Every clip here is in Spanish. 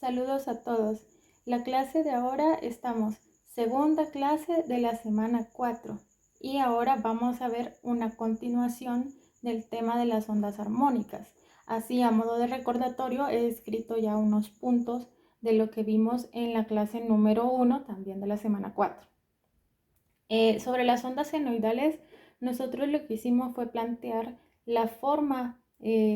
Saludos a todos. La clase de ahora estamos segunda clase de la semana 4 y ahora vamos a ver una continuación del tema de las ondas armónicas. Así, a modo de recordatorio, he escrito ya unos puntos de lo que vimos en la clase número 1, también de la semana 4. Sobre las ondas senoidales, nosotros lo que hicimos fue plantear la forma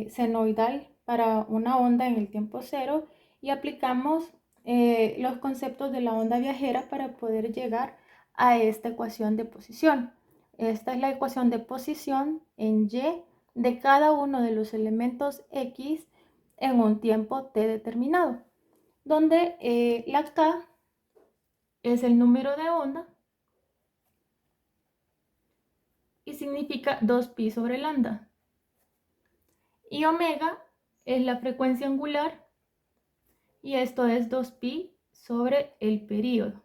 senoidal para una onda en el tiempo cero y aplicamos los conceptos de la onda viajera para poder llegar a esta ecuación de posición. Esta es la ecuación de posición en Y de cada uno de los elementos X en un tiempo t determinado, donde la K es el número de onda y significa 2pi sobre lambda. Y omega es la frecuencia angular y esto es 2pi sobre el período.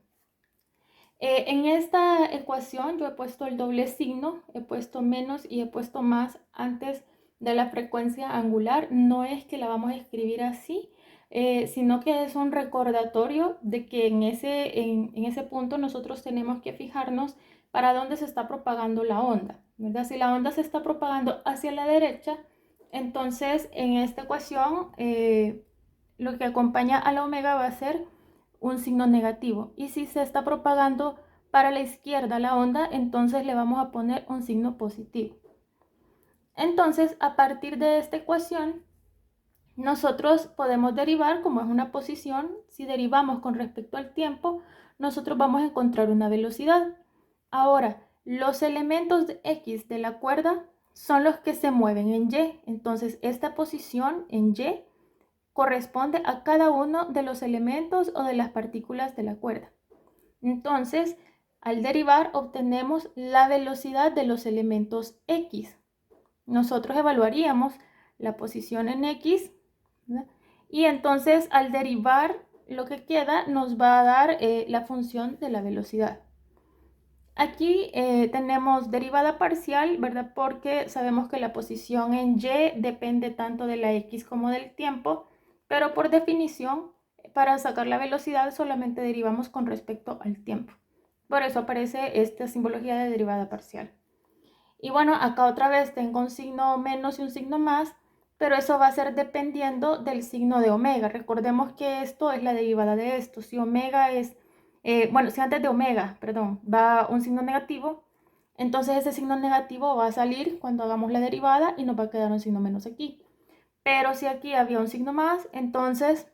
En esta ecuación yo he puesto el doble signo, he puesto menos y he puesto más antes de la frecuencia angular. No es que la vamos a escribir así, sino que es un recordatorio de que en ese punto nosotros tenemos que fijarnos para dónde se está propagando la onda, ¿verdad? Si la onda se está propagando hacia la derecha, entonces en esta ecuación lo que acompaña a la omega va a ser un signo negativo. Y si se está propagando para la izquierda la onda, entonces le vamos a poner un signo positivo. Entonces, a partir de esta ecuación, nosotros podemos derivar, como es una posición, si derivamos con respecto al tiempo, nosotros vamos a encontrar una velocidad. Ahora, los elementos de X de la cuerda son los que se mueven en Y. Entonces, esta posición en Y corresponde a cada uno de los elementos o de las partículas de la cuerda. Entonces, al derivar obtenemos la velocidad de los elementos X. Nosotros evaluaríamos la posición en X, ¿verdad? Y entonces al derivar lo que queda nos va a dar la función de la velocidad. Aquí tenemos derivada parcial, ¿verdad? Porque sabemos que la posición en Y depende tanto de la X como del tiempo, pero por definición, para sacar la velocidad solamente derivamos con respecto al tiempo. Por eso aparece esta simbología de derivada parcial. Y bueno, acá otra vez tengo un signo menos y un signo más, pero eso va a ser dependiendo del signo de omega. Recordemos que esto es la derivada de esto. Si omega es, si antes de omega, perdón, va un signo negativo, entonces ese signo negativo va a salir cuando hagamos la derivada y nos va a quedar un signo menos aquí. Pero si aquí había un signo más, entonces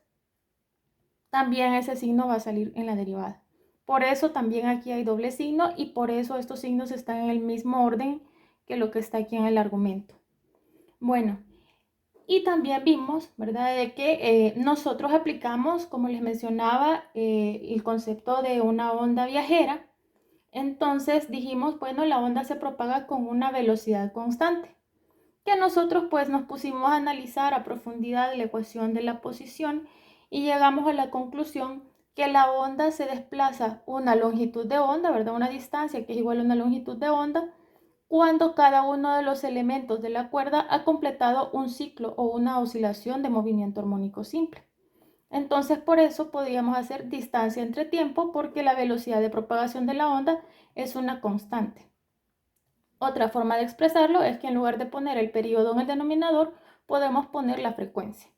también ese signo va a salir en la derivada. Por eso también aquí hay doble signo y por eso estos signos están en el mismo orden que lo que está aquí en el argumento. Bueno, y también vimos, ¿verdad?, de que nosotros aplicamos, como les mencionaba, el concepto de una onda viajera. Entonces dijimos, bueno, la onda se propaga con una velocidad constante, que nosotros pues nos pusimos a analizar a profundidad la ecuación de la posición y llegamos a la conclusión que la onda se desplaza una longitud de onda, ¿verdad?, una distancia que es igual a una longitud de onda, cuando cada uno de los elementos de la cuerda ha completado un ciclo o una oscilación de movimiento armónico simple. Entonces, por eso podríamos hacer distancia entre tiempo, porque la velocidad de propagación de la onda es una constante. Otra forma de expresarlo es que en lugar de poner el periodo en el denominador, podemos poner la frecuencia.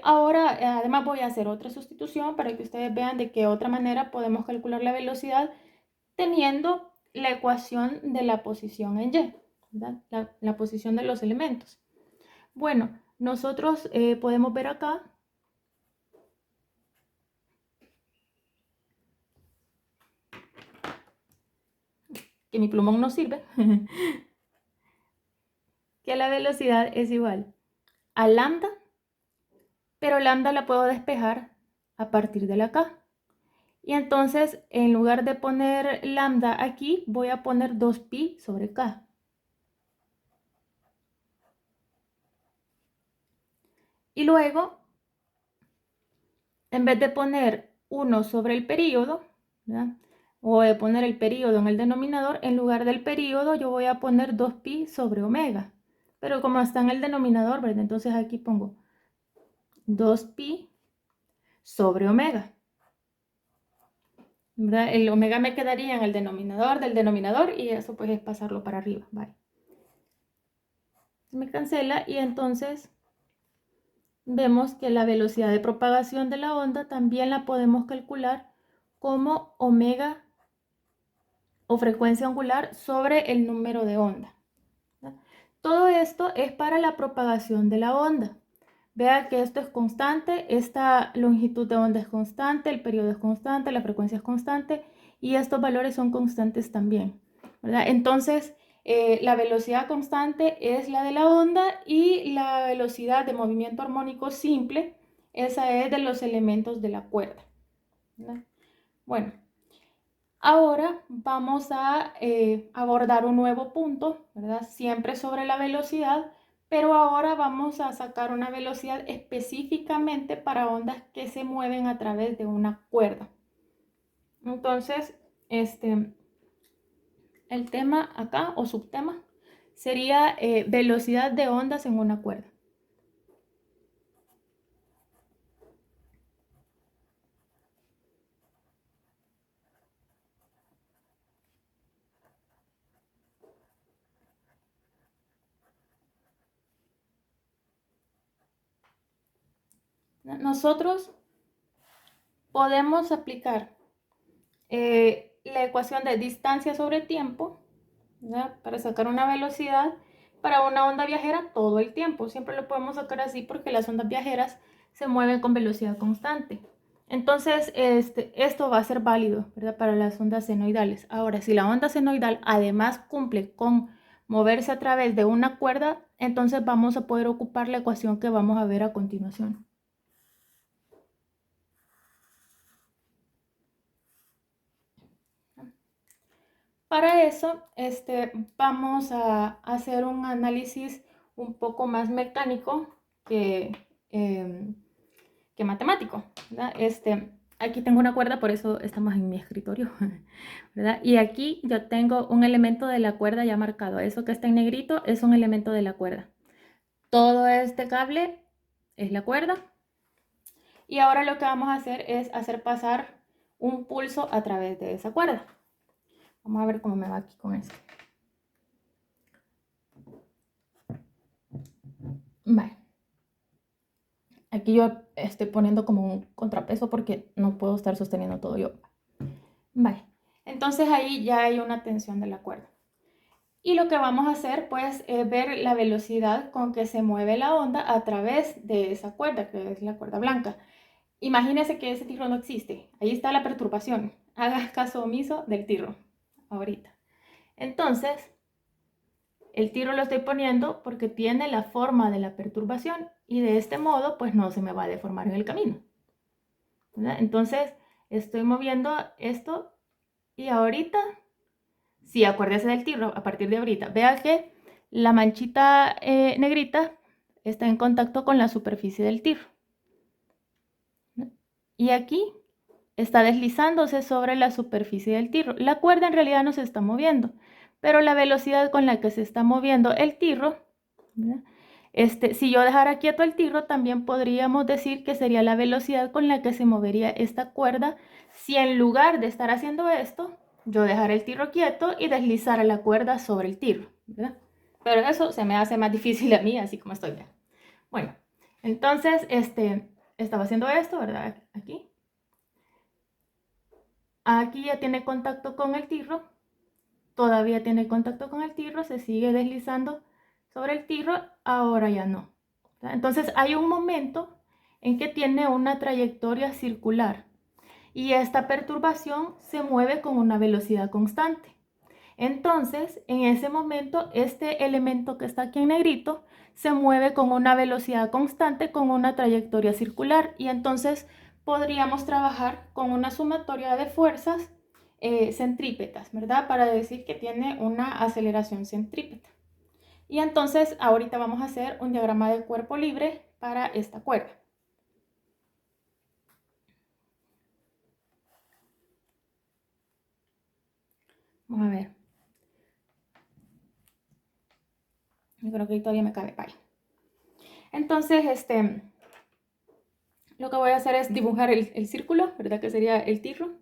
Ahora, además voy a hacer otra sustitución para que ustedes vean de qué otra manera podemos calcular la velocidad teniendo la ecuación de la posición en Y, la posición de los elementos. Bueno, nosotros podemos ver acá que mi plumón no sirve, que la velocidad es igual a lambda, pero lambda la puedo despejar a partir de la K. Y entonces, en lugar de poner lambda aquí, voy a poner 2pi sobre K. Y luego, en vez de poner 1 sobre el período, ¿verdad?, o de poner el período en el denominador, en lugar del período yo voy a poner 2pi sobre omega. Pero como está en el denominador, ¿verdad?, entonces aquí pongo 2pi sobre omega. ¿Verdad? El omega me quedaría en el denominador del denominador y eso pues es pasarlo para arriba. Vale. Se me cancela y entonces vemos que la velocidad de propagación de la onda también la podemos calcular como omega o frecuencia angular sobre el número de onda. Todo esto es para la propagación de la onda. Vea que esto es constante, esta longitud de onda es constante, el periodo es constante, la frecuencia es constante y estos valores son constantes también, ¿verdad? Entonces, la velocidad constante es la de la onda y la velocidad de movimiento armónico simple, esa es de los elementos de la cuerda, ¿verdad? Bueno, ahora vamos a abordar un nuevo punto, ¿verdad? Siempre sobre la velocidad, pero ahora vamos a sacar una velocidad específicamente para ondas que se mueven a través de una cuerda. Entonces, el tema acá o subtema sería velocidad de ondas en una cuerda. Nosotros podemos aplicar la ecuación de distancia sobre tiempo, ¿verdad? Para sacar una velocidad para una onda viajera todo el tiempo. Siempre lo podemos sacar así porque las ondas viajeras se mueven con velocidad constante. Entonces, esto va a ser válido, ¿verdad? Para las ondas senoidales. Ahora, si la onda senoidal además cumple con moverse a través de una cuerda, entonces vamos a poder ocupar la ecuación que vamos a ver a continuación. Para eso, vamos a hacer un análisis un poco más mecánico que matemático, ¿verdad? Aquí tengo una cuerda, por eso estamos en mi escritorio, ¿verdad? Y aquí yo tengo un elemento de la cuerda ya marcado. Eso que está en negrito es un elemento de la cuerda. Todo este cable es la cuerda. Y ahora lo que vamos a hacer es hacer pasar un pulso a través de esa cuerda. Vamos a ver cómo me va aquí con esto. Vale. Aquí yo estoy poniendo como un contrapeso porque no puedo estar sosteniendo todo yo. Vale. Entonces ahí ya hay una tensión de la cuerda. Y lo que vamos a hacer pues es ver la velocidad con que se mueve la onda a través de esa cuerda, que es la cuerda blanca. Imagínese que ese tirro no existe. Ahí está la perturbación. Haga caso omiso del tirro ahorita. Entonces, el tirro lo estoy poniendo porque tiene la forma de la perturbación y de este modo pues no se me va a deformar en el camino, ¿verdad? Entonces estoy moviendo esto y ahorita, sí, acuérdese del tirro a partir de ahorita. Vea que la manchita negrita está en contacto con la superficie del tirro, ¿no? Y aquí está deslizándose sobre la superficie del tirro. La cuerda en realidad no se está moviendo, pero la velocidad con la que se está moviendo el tirro, ¿verdad? Si yo dejara quieto el tirro, también podríamos decir que sería la velocidad con la que se movería esta cuerda si en lugar de estar haciendo esto, yo dejara el tirro quieto y deslizara la cuerda sobre el tirro, ¿verdad? Pero eso se me hace más difícil a mí, así como estoy bien. Bueno, entonces, estaba haciendo esto, ¿verdad? Aquí. Aquí ya tiene contacto con el tirro, todavía tiene contacto con el tirro, se sigue deslizando sobre el tirro, ahora ya no. Entonces hay un momento en que tiene una trayectoria circular y esta perturbación se mueve con una velocidad constante. Entonces, en ese momento, este elemento que está aquí en negrito se mueve con una velocidad constante, con una trayectoria circular. Y entonces podríamos trabajar con una sumatoria de fuerzas centrípetas, ¿verdad? Para decir que tiene una aceleración centrípeta. Y entonces, ahorita vamos a hacer un diagrama de cuerpo libre para esta cuerda. Vamos a ver. Yo creo que ahí todavía me cabe. Vale. Entonces, Lo que voy a hacer es dibujar el círculo, ¿verdad? Que sería el tirro.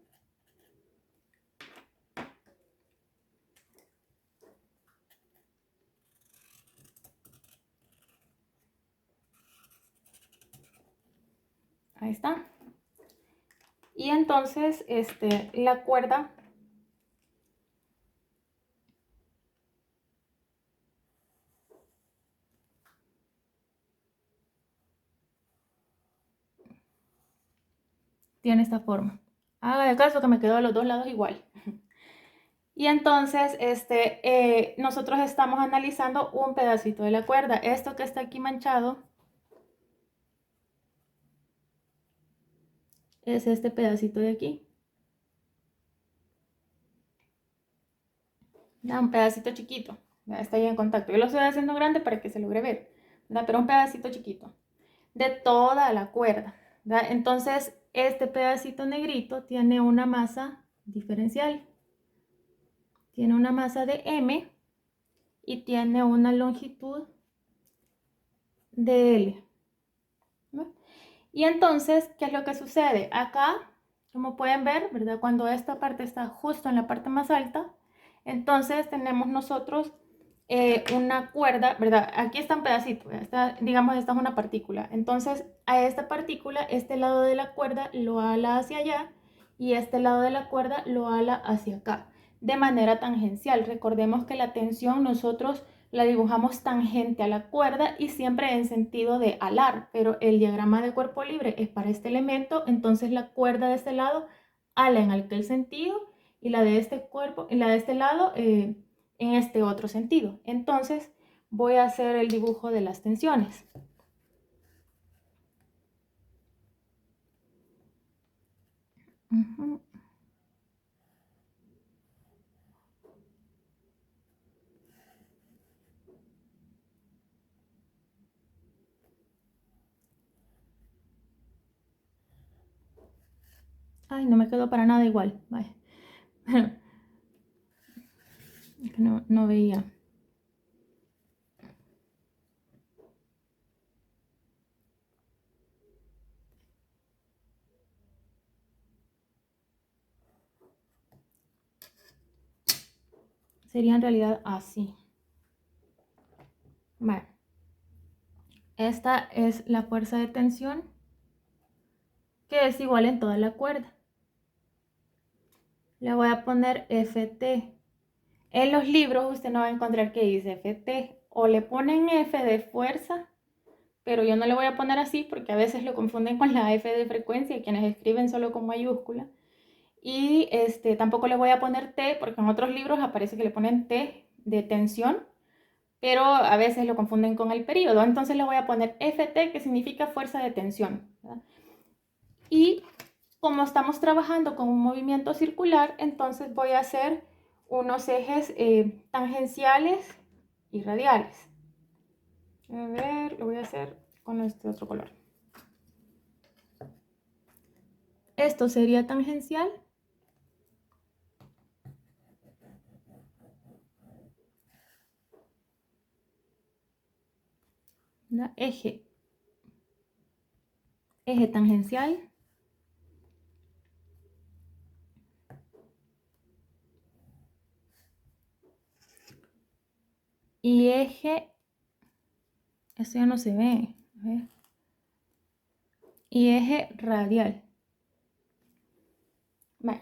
Ahí está. Y entonces, la cuerda tiene esta forma. Haga de caso que me quedó a los dos lados igual. Y entonces, nosotros estamos analizando un pedacito de la cuerda. Esto que está aquí manchado es este pedacito de aquí. Un pedacito chiquito. Está ahí en contacto. Yo lo estoy haciendo grande para que se logre ver, ¿verdad? Pero un pedacito chiquito de toda la cuerda, ¿verdad? Entonces, este pedacito negrito tiene una masa diferencial. Tiene una masa de M y tiene una longitud de L. ¿No? Y entonces, ¿qué es lo que sucede? Acá, como pueden ver, ¿verdad? Cuando esta parte está justo en la parte más alta, entonces tenemos nosotros una cuerda, ¿verdad? Aquí está un pedacito, digamos, esta es una partícula. Entonces, a esta partícula, este lado de la cuerda lo ala hacia allá y este lado de la cuerda lo ala hacia acá, de manera tangencial. Recordemos que la tensión nosotros la dibujamos tangente a la cuerda y siempre en sentido de alar, pero el diagrama de cuerpo libre es para este elemento, entonces la cuerda de este lado ala en aquel sentido y la de este cuerpo, y la de este lado en este otro sentido. Entonces voy a hacer el dibujo de las tensiones. Ay, no me quedó para nada igual. Vaya. No veía. Sería en realidad así. Bueno, esta es la fuerza de tensión que es igual en toda la cuerda. Le voy a poner FT. En los libros usted no va a encontrar que dice FT. O le ponen F de fuerza, pero yo no le voy a poner así porque a veces lo confunden con la F de frecuencia, quienes escriben solo con mayúscula. Y tampoco le voy a poner T porque en otros libros aparece que le ponen T de tensión, pero a veces lo confunden con el periodo. Entonces le voy a poner FT, que significa fuerza de tensión, ¿verdad? Y como estamos trabajando con un movimiento circular, entonces voy a hacer unos ejes tangenciales y radiales. A ver, lo voy a hacer con este otro color. Esto sería tangencial. Eje tangencial. Y eje, esto ya no se ve, a ver. Y eje radial. Bueno.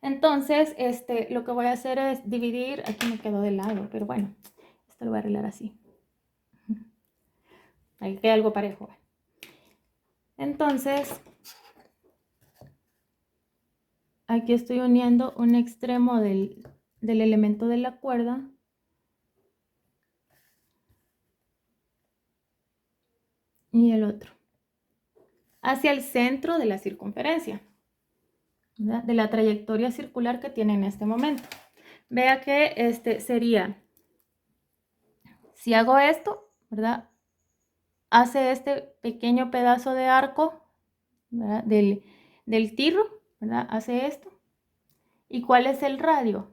Entonces, lo que voy a hacer es dividir, aquí me quedó de lado, pero bueno, esto lo voy a arreglar así. Ahí queda algo parejo. Entonces, aquí estoy uniendo un extremo del elemento de la cuerda y el otro hacia el centro de la circunferencia, ¿verdad? De la trayectoria circular que tiene en este momento. Vea que sería, si hago esto, ¿verdad? Hace este pequeño pedazo de arco, ¿verdad? Del tirro, ¿verdad? Hace esto. ¿Y cuál es el radio?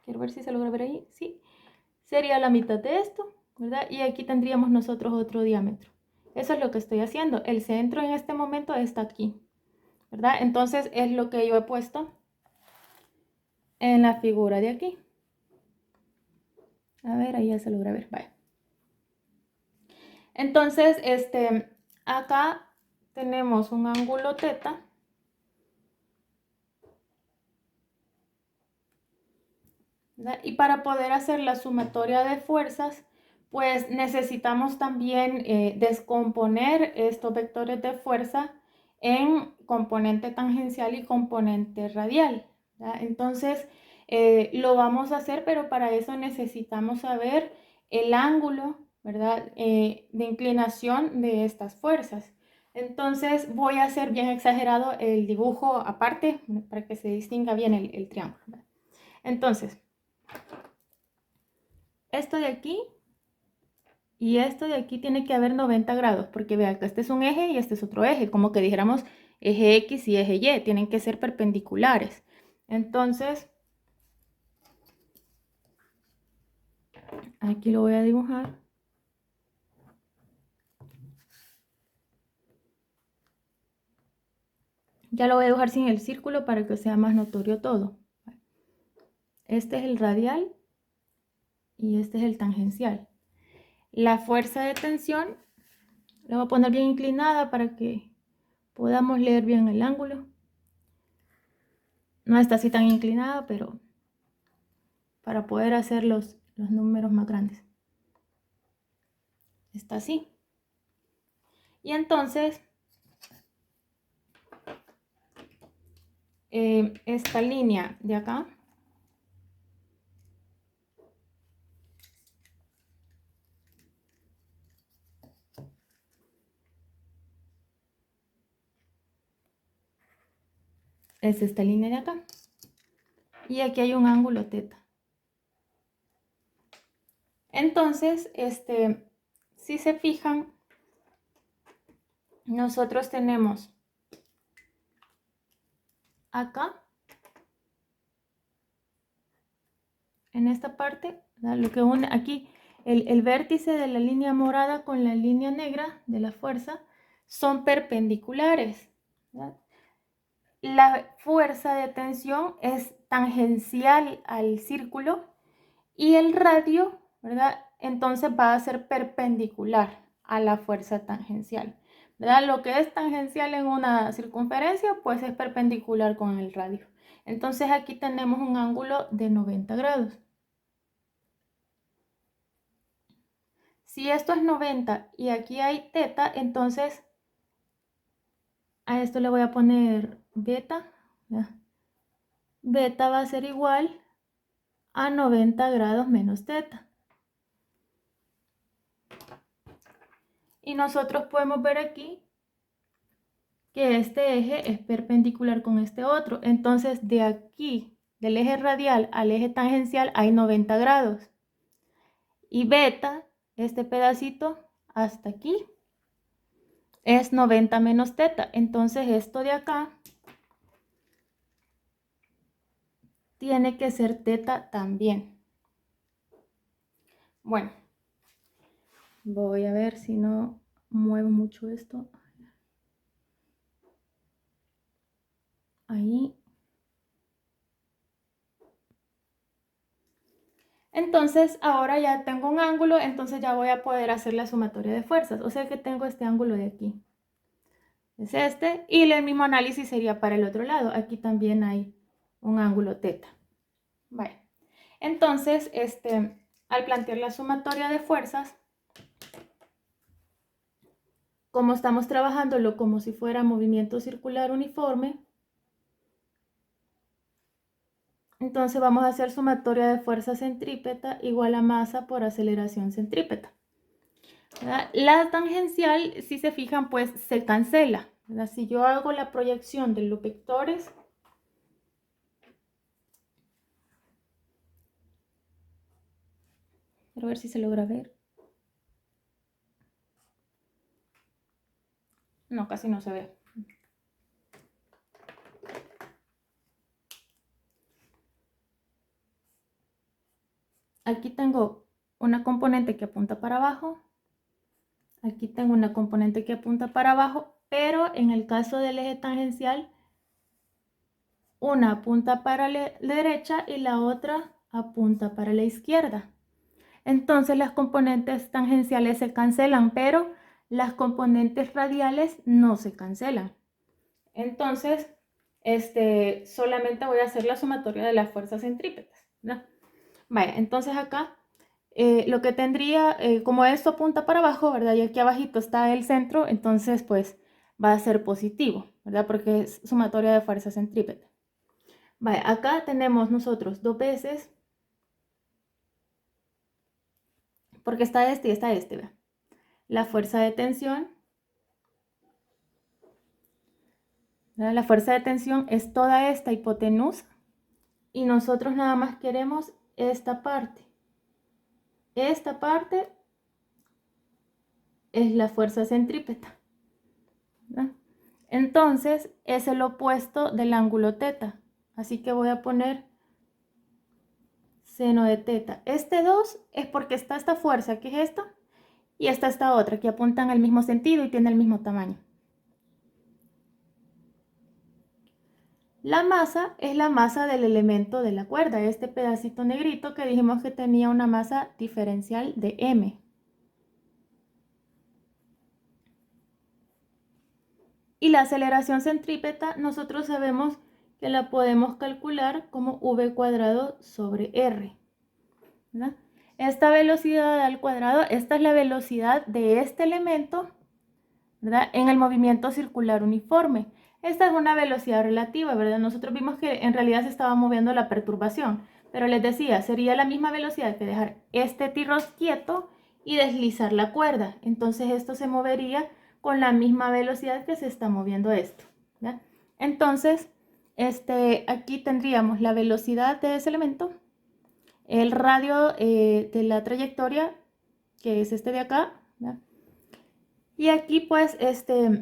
Quiero ver si se logra ver ahí. Sí. Sería la mitad de esto, ¿verdad? Y aquí tendríamos nosotros otro diámetro. Eso es lo que estoy haciendo. El centro en este momento está aquí, ¿verdad? Entonces es lo que yo he puesto en la figura de aquí. A ver, ahí ya se logra ver. Vale. Entonces, acá tenemos un ángulo teta. ¿Verdad? Y para poder hacer la sumatoria de fuerzas, pues necesitamos también descomponer estos vectores de fuerza en componente tangencial y componente radial, ¿verdad? Entonces, lo vamos a hacer, pero para eso necesitamos saber el ángulo, ¿verdad? De inclinación de estas fuerzas. Entonces, voy a hacer bien exagerado el dibujo aparte para que se distinga bien el triángulo, ¿verdad? Entonces, esto de aquí y esto de aquí tiene que haber 90 grados, porque vean que este es un eje y este es otro eje, como que dijéramos eje X y eje Y, tienen que ser perpendiculares. Entonces, aquí lo voy a dibujar. Ya lo voy a dibujar sin el círculo para que sea más notorio todo. Este es el radial y este es el tangencial. La fuerza de tensión la voy a poner bien inclinada para que podamos leer bien el ángulo. No está así tan inclinada, pero para poder hacer los números más grandes. Está así. Y entonces, esta línea de acá es esta línea de acá. Y aquí hay un ángulo teta. Entonces, si se fijan, nosotros tenemos acá, en esta parte, ¿verdad? Lo que une aquí, el vértice de la línea morada con la línea negra de la fuerza son perpendiculares, ¿verdad? La fuerza de tensión es tangencial al círculo y el radio, ¿verdad? Entonces va a ser perpendicular a la fuerza tangencial, ¿verdad? Lo que es tangencial en una circunferencia, pues es perpendicular con el radio. Entonces aquí tenemos un ángulo de 90 grados. Si esto es 90 y aquí hay teta, entonces a esto le voy a poner beta, ¿verdad? Beta va a ser igual a 90 grados menos teta. Y nosotros podemos ver aquí que este eje es perpendicular con este otro. Entonces, de aquí, del eje radial al eje tangencial, hay 90 grados. Y beta, este pedacito, hasta aquí, es 90 menos teta. Entonces, esto de acá tiene que ser teta también. Bueno, voy a ver si no muevo mucho esto. Ahí. Entonces, ahora ya tengo un ángulo, entonces ya voy a poder hacer la sumatoria de fuerzas. O sea que tengo este ángulo de aquí. Es este. Y el mismo análisis sería para el otro lado. Aquí también hay un ángulo teta. Vale. Entonces, al plantear la sumatoria de fuerzas, como estamos trabajándolo como si fuera movimiento circular uniforme, entonces vamos a hacer sumatoria de fuerza centrípeta igual a masa por aceleración centrípeta. ¿Verdad? La tangencial, si se fijan, pues se cancela, ¿verdad? Si yo hago la proyección de los vectores, quiero ver si se logra ver. No, casi no se ve. Aquí tengo una componente que apunta para abajo. Aquí tengo una componente que apunta para abajo, pero en el caso del eje tangencial, una apunta para la derecha y la otra apunta para la izquierda. Entonces las componentes tangenciales se cancelan, pero las componentes radiales no se cancelan. Entonces, solamente voy a hacer la sumatoria de las fuerzas centrípetas, ¿no? Vaya, entonces acá lo que tendría, como esto apunta para abajo, ¿verdad? Y aquí abajito está el centro, entonces pues va a ser positivo, ¿verdad? Porque es sumatoria de fuerzas centrípetas. Vaya, acá tenemos nosotros dos veces, porque está este y está este, ¿verdad? La fuerza de tensión, ¿verdad? La fuerza de tensión es toda esta hipotenusa y nosotros nada más queremos esta parte. Esta parte es la fuerza centrípeta, ¿verdad? Entonces es el opuesto del ángulo teta, así que voy a poner seno de teta. Este 2 es porque está esta fuerza, que es esta, y esta otra, que apuntan al mismo sentido y tiene el mismo tamaño. La masa es la masa del elemento de la cuerda, este pedacito negrito que dijimos que tenía una masa diferencial de m. Y la aceleración centrípeta nosotros sabemos que la podemos calcular como v cuadrado sobre r, ¿verdad? Esta velocidad al cuadrado, esta es la velocidad de este elemento, ¿verdad? En el movimiento circular uniforme. Esta es una velocidad relativa, ¿verdad? Nosotros vimos que en realidad se estaba moviendo la perturbación, pero les decía, sería la misma velocidad que dejar este tirros quieto y deslizar la cuerda. Entonces esto se movería con la misma velocidad que se está moviendo esto, ¿verdad? Entonces, aquí tendríamos la velocidad de ese elemento, el radio de la trayectoria, que es este de acá, ¿verdad? Y aquí pues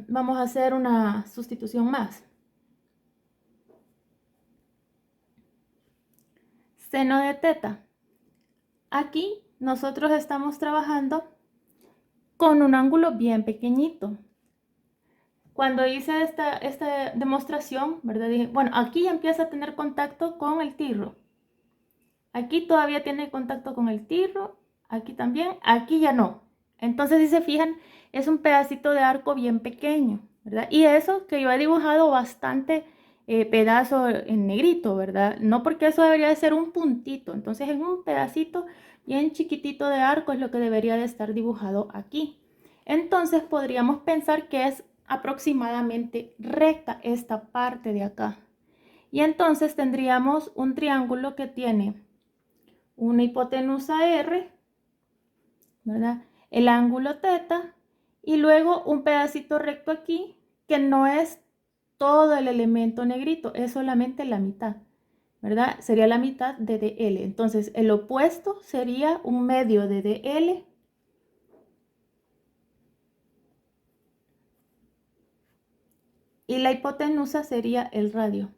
vamos a hacer una sustitución más. Seno de teta. Aquí nosotros estamos trabajando con un ángulo bien pequeñito. Cuando hice esta demostración, ¿verdad? Dije, bueno, aquí ya empieza a tener contacto con el tirro. Aquí todavía tiene contacto con el tirro, aquí también, aquí ya no. Entonces, si se fijan, es un pedacito de arco bien pequeño, ¿verdad? Y eso que yo he dibujado bastante pedazo en negrito, ¿verdad? No, porque eso debería de ser un puntito. Entonces, en un pedacito bien chiquitito de arco es lo que debería de estar dibujado aquí. Entonces, podríamos pensar que es aproximadamente recta esta parte de acá. Y entonces tendríamos un triángulo que tiene una hipotenusa R, ¿verdad? El ángulo teta y luego un pedacito recto aquí que no es todo el elemento negrito, es solamente la mitad, ¿verdad? Sería la mitad de DL. Entonces el opuesto sería un medio de DL y la hipotenusa sería el radio.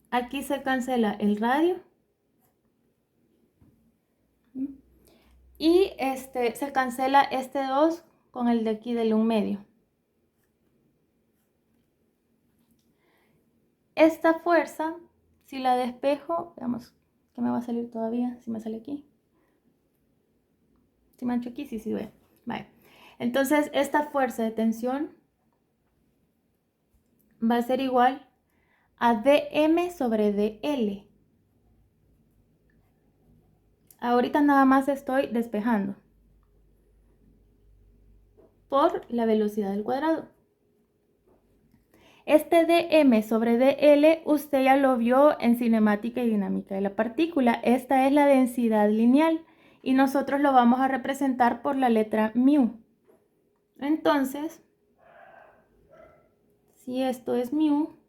Aquí se cancela el radio y se cancela este 2 con el de aquí del 1/2. Esta fuerza, si la despejo, veamos que me va a salir todavía, si me sale aquí. Si mancho aquí, sí, sí, ve. Vale. Entonces, esta fuerza de tensión va a ser igual a dm sobre dl. Ahorita nada más estoy despejando por la velocidad del cuadrado. Este dm sobre dl usted ya lo vio en cinemática y dinámica de la partícula. Esta es la densidad lineal y nosotros lo vamos a representar por la letra mu. Entonces, si esto es mu,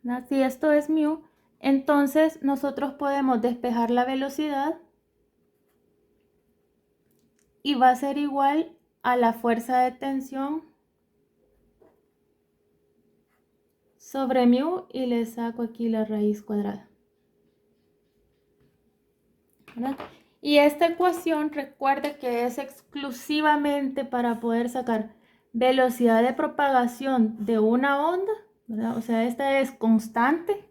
¿verdad? Si esto es mu, entonces nosotros podemos despejar la velocidad y va a ser igual a la fuerza de tensión sobre mu y le saco aquí la raíz cuadrada, ¿verdad? Y esta ecuación, recuerde que es exclusivamente para poder sacar velocidad de propagación de una onda, ¿verdad? O sea, esta es constante,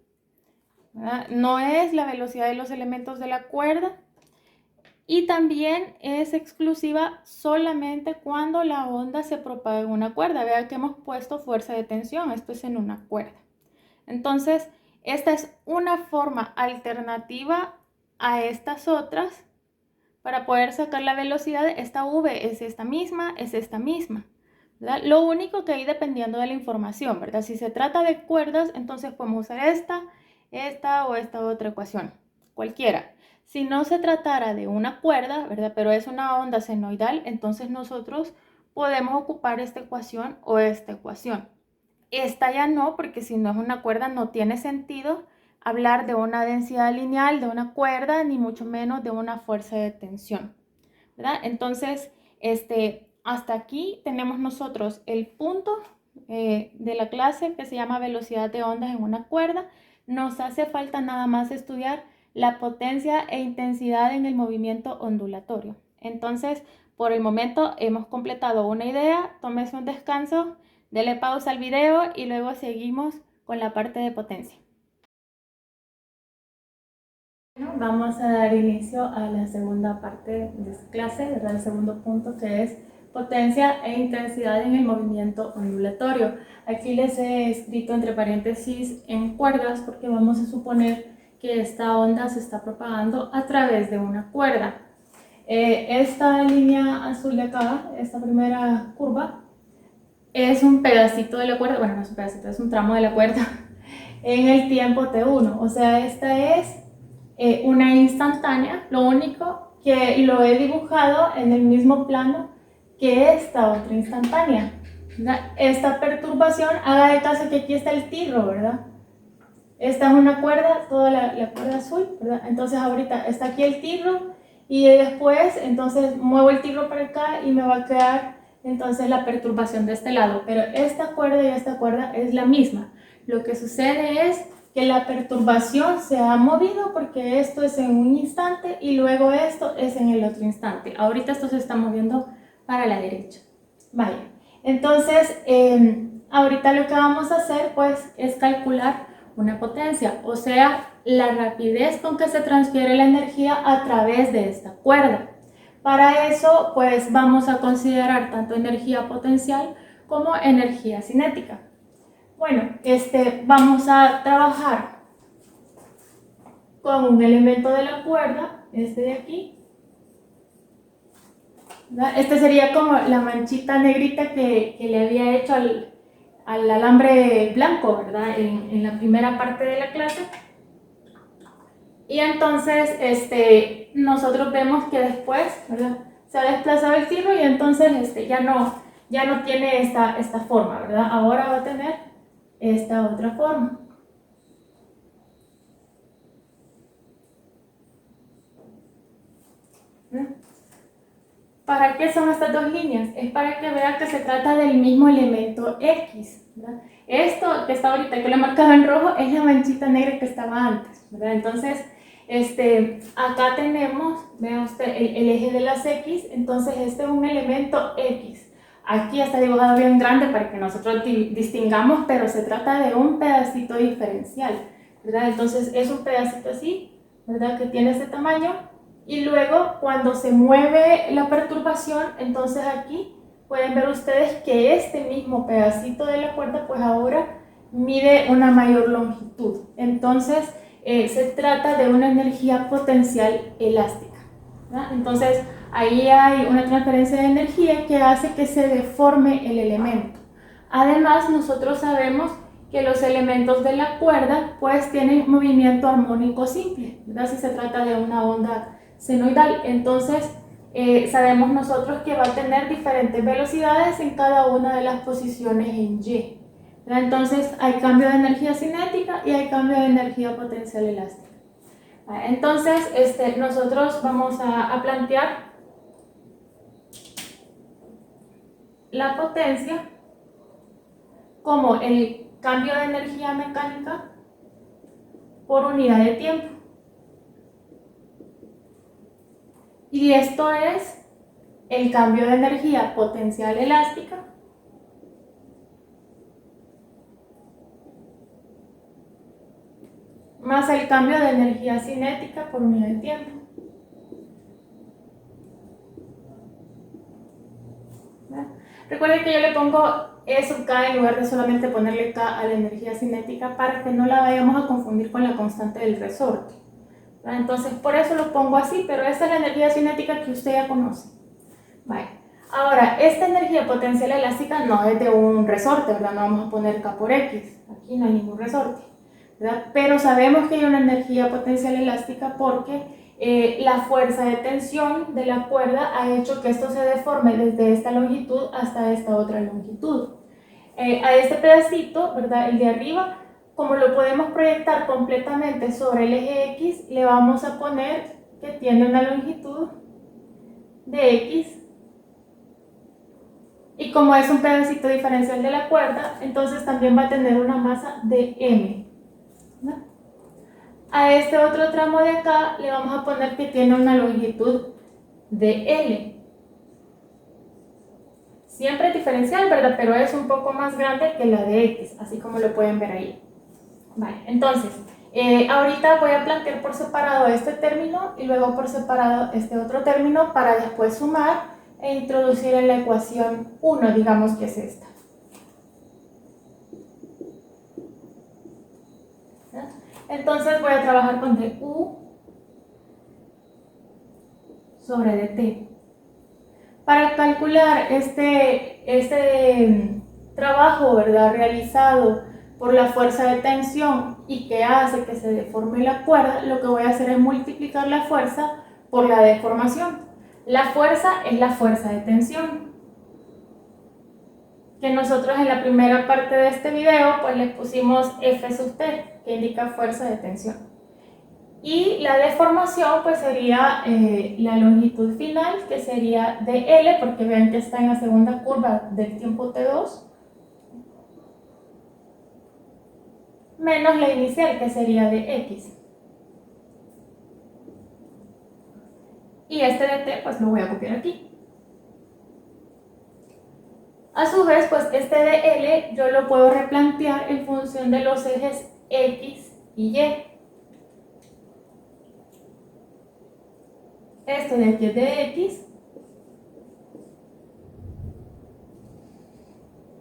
¿verdad? No es la velocidad de los elementos de la cuerda. Y también es exclusiva solamente cuando la onda se propaga en una cuerda. Vean que hemos puesto fuerza de tensión, esto es en una cuerda. Entonces, esta es una forma alternativa a estas otras para poder sacar la velocidad. Esta V es esta misma, ¿verdad? Lo único que hay dependiendo de la información, ¿verdad? Si se trata de cuerdas, entonces podemos usar esta o esta otra ecuación, cualquiera. Si no se tratara de una cuerda, ¿verdad? Pero es una onda senoidal, entonces nosotros podemos ocupar esta ecuación o esta ecuación. Esta ya no, porque si no es una cuerda no tiene sentido hablar de una densidad lineal de una cuerda, ni mucho menos de una fuerza de tensión, ¿verdad? Entonces, hasta aquí tenemos nosotros el punto de la clase que se llama velocidad de ondas en una cuerda. Nos hace falta nada más estudiar la potencia e intensidad en el movimiento ondulatorio. Entonces, por el momento hemos completado una idea, tómese un descanso, dele pausa al video y luego seguimos con la parte de potencia. Bueno, vamos a dar inicio a la segunda parte de esta clase, ¿verdad? El segundo punto, que es potencia e intensidad en el movimiento ondulatorio. Aquí les he escrito entre paréntesis en cuerdas porque vamos a suponer que esta onda se está propagando a través de una cuerda. Esta línea azul de acá, esta primera curva, es un pedacito de la cuerda, bueno, no es un pedacito, es un tramo de la cuerda en el tiempo t1. O sea, esta es una instantánea, lo único que lo he dibujado en el mismo plano que esta otra instantánea, ¿verdad? Esta perturbación, haga de caso que aquí está el tirro, ¿verdad? Esta es una cuerda, toda la cuerda azul, ¿verdad? Entonces ahorita está aquí el tirro y después entonces muevo el tirro para acá y me va a quedar entonces la perturbación de este lado, pero esta cuerda y esta cuerda es la misma. Lo que sucede es que la perturbación se ha movido porque esto es en un instante y luego esto es en el otro instante. Ahorita esto se está moviendo para la derecha. Vale, entonces ahorita lo que vamos a hacer pues es calcular una potencia, o sea, la rapidez con que se transfiere la energía a través de esta cuerda. Para eso pues vamos a considerar tanto energía potencial como energía cinética. Bueno, vamos a trabajar con un elemento de la cuerda, este de aquí. Este sería como la manchita negrita que le había hecho al alambre blanco, ¿verdad? En la primera parte de la clase. Y entonces nosotros vemos que después, ¿verdad?, se ha desplazado el tirro y entonces ya no tiene esta forma, ¿verdad? Ahora va a tener esta otra forma. ¿Para qué son estas dos líneas? Es para que vean que se trata del mismo elemento X, ¿verdad? Esto que está ahorita, que lo he marcado en rojo, es la manchita negra que estaba antes, ¿verdad? Entonces, acá tenemos, vean usted, el eje de las X, entonces este es un elemento X. Aquí está dibujado bien grande para que nosotros distingamos, pero se trata de un pedacito diferencial, ¿verdad? Entonces es un pedacito así, ¿verdad?, que tiene ese tamaño. Y luego cuando se mueve la perturbación, entonces aquí pueden ver ustedes que este mismo pedacito de la cuerda pues ahora mide una mayor longitud. Entonces se trata de una energía potencial elástica, ¿verdad? Entonces ahí hay una transferencia de energía que hace que se deforme el elemento. Además nosotros sabemos que los elementos de la cuerda pues tienen movimiento armónico simple, ¿verdad?, si se trata de una onda senoidal. Entonces sabemos nosotros que va a tener diferentes velocidades en cada una de las posiciones en Y, Entonces hay cambio de energía cinética y hay cambio de energía potencial elástica. Entonces nosotros vamos a plantear la potencia como el cambio de energía mecánica por unidad de tiempo. Y esto es el cambio de energía potencial elástica más el cambio de energía cinética por unidad de tiempo. Recuerden que yo le pongo E sub K en lugar de solamente ponerle K a la energía cinética para que no la vayamos a confundir con la constante del resorte. Entonces por eso lo pongo así, pero esta es la energía cinética que usted ya conoce. Vale. Ahora, esta energía potencial elástica no es de un resorte, ¿verdad? No vamos a poner K por X, aquí no hay ningún resorte, ¿verdad? Pero sabemos que hay una energía potencial elástica porque la fuerza de tensión de la cuerda ha hecho que esto se deforme desde esta longitud hasta esta otra longitud. A este pedacito, ¿verdad? El de arriba, como lo podemos proyectar completamente sobre el eje X, le vamos a poner que tiene una longitud de X. Y como es un pedacito diferencial de la cuerda, entonces también va a tener una masa de M. ¿No? A este otro tramo de acá le vamos a poner que tiene una longitud de L. Siempre es diferencial, ¿verdad? Pero es un poco más grande que la de X, así como lo pueden ver ahí. Vale, entonces, ahorita voy a plantear por separado este término y luego por separado este otro término para después sumar e introducir en la ecuación 1, digamos que es esta. Entonces voy a trabajar con du sobre dt. Para calcular este trabajo, ¿verdad?, realizado por la fuerza de tensión y que hace que se deforme la cuerda, lo que voy a hacer es multiplicar la fuerza por la deformación. La fuerza es la fuerza de tensión, que nosotros en la primera parte de este video pues le pusimos F sub T, que indica fuerza de tensión. Y la deformación pues sería la longitud final, que sería de L, porque vean que está en la segunda curva del tiempo T2, menos la inicial, que sería de X. Y este de T pues lo voy a copiar aquí. A su vez, pues este de L yo lo puedo replantear en función de los ejes X y Y. Este de aquí es de X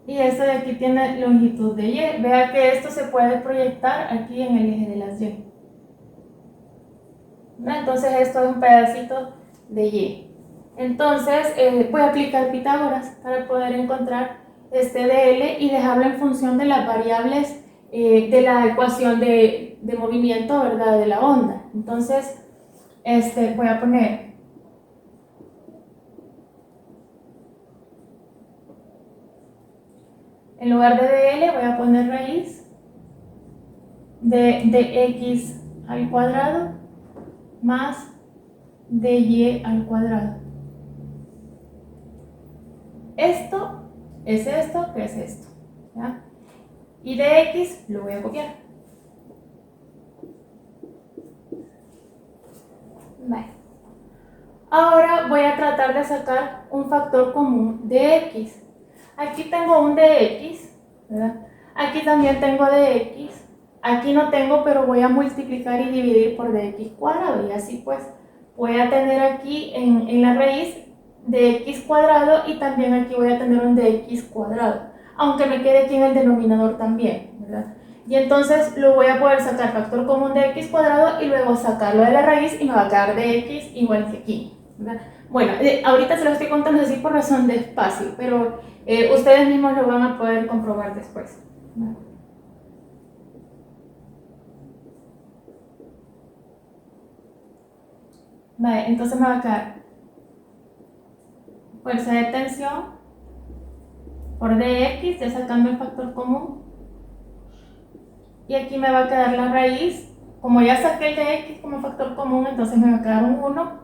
y este de aquí tiene longitud de Y. Vea que esto se puede proyectar aquí en el eje de las Y. Entonces esto es un pedacito de Y. Entonces voy a aplicar Pitágoras para poder encontrar este de L y dejarlo en función de las variables de la ecuación de movimiento, ¿verdad?, de la onda. Entonces voy a poner en lugar de dl voy a poner raíz de dx al cuadrado más dy al cuadrado. Esto es esto, que es esto, ¿ya? Y de x lo voy a copiar. Vale. Ahora voy a tratar de sacar un factor común de x. Aquí tengo un dx, ¿verdad? Aquí también tengo dx. Aquí no tengo, pero voy a multiplicar y dividir por dx cuadrado. Y así pues voy a tener aquí en la raíz dx cuadrado y también aquí voy a tener un dx cuadrado. Aunque me quede aquí en el denominador también, ¿verdad? Y entonces lo voy a poder sacar factor común de x cuadrado y luego sacarlo de la raíz y me va a quedar dx igual que aquí, ¿verdad? Bueno, ahorita se lo estoy contando así por razón de espacio, pero ustedes mismos lo van a poder comprobar después, ¿verdad? Vale, entonces me va a quedar fuerza de tensión por dx, ya sacando el factor común, y aquí me va a quedar la raíz. Como ya saqué el de x como factor común, entonces me va a quedar un 1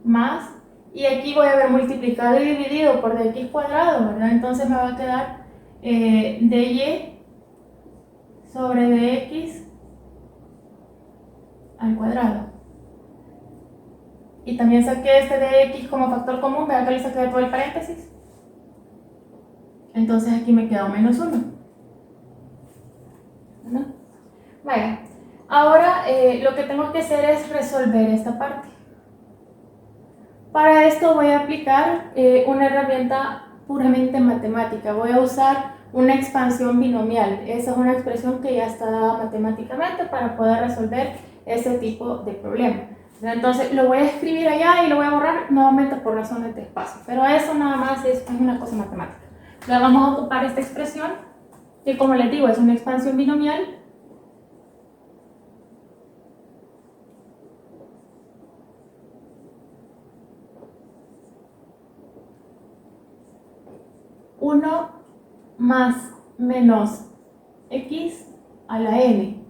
más, y aquí voy a haber multiplicado y dividido por dx cuadrado, ¿verdad? Entonces me va a quedar dy sobre dx al cuadrado. Y también saqué este de x como factor común, vean que le saqué de todo el paréntesis. Entonces aquí me queda un menos 1. ¿No? Vaya, ahora lo que tengo que hacer es resolver esta parte. Para esto voy a aplicar una herramienta puramente matemática. Voy a usar una expansión binomial. Esa es una expresión que ya está dada matemáticamente para poder resolver ese tipo de problema. Entonces lo voy a escribir allá y lo voy a borrar nuevamente por razones de espacio. Pero eso nada más es una cosa matemática. Ya vamos a ocupar esta expresión, que como les digo es una expansión binomial. Uno más menos x a la n.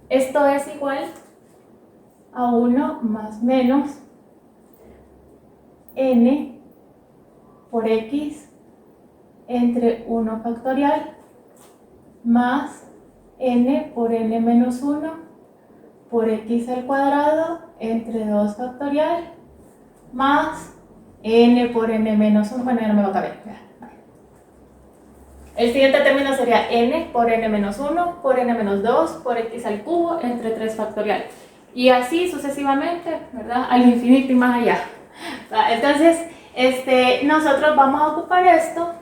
Esto es igual a 1 más menos n por x entre 1 factorial más n por n menos 1 por x al cuadrado entre 2 factorial más n por n menos 1. Bueno, ya no me va a caber. El siguiente término sería n por n menos 1 por n menos 2 por x al cubo entre 3 factorial. Y así sucesivamente, ¿verdad? Al infinito y más allá. Entonces, nosotros vamos a ocupar esto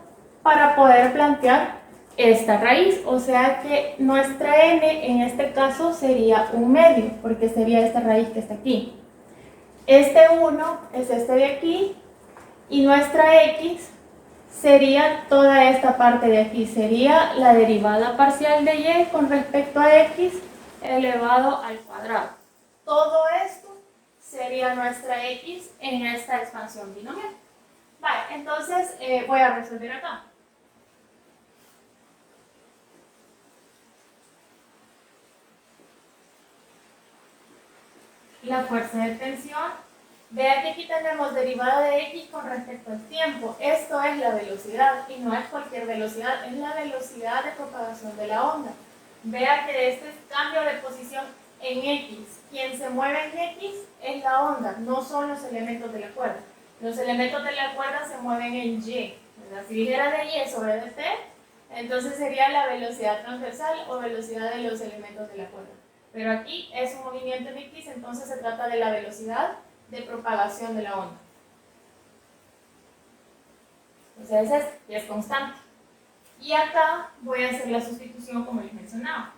para poder plantear esta raíz. O sea que nuestra n en este caso sería un medio, porque sería esta raíz que está aquí. Este 1 es este de aquí y nuestra x sería toda esta parte de aquí, sería la derivada parcial de y con respecto a x elevado al cuadrado. Todo esto sería nuestra x en esta expansión binomial. Vale, entonces voy a resolver acá. La fuerza de tensión. Vea que aquí tenemos derivada de x con respecto al tiempo. Esto es la velocidad y no es cualquier velocidad, es la velocidad de propagación de la onda. Vea que este cambio de posición en x, quien se mueve en x es la onda, no son los elementos de la cuerda. Los elementos de la cuerda se mueven en y, ¿verdad? Si dijera de y sobre de t, entonces sería la velocidad transversal o velocidad de los elementos de la cuerda. Pero aquí es un movimiento en x, entonces se trata de la velocidad de propagación de la onda. Entonces es constante. Y acá voy a hacer la sustitución como les mencionaba.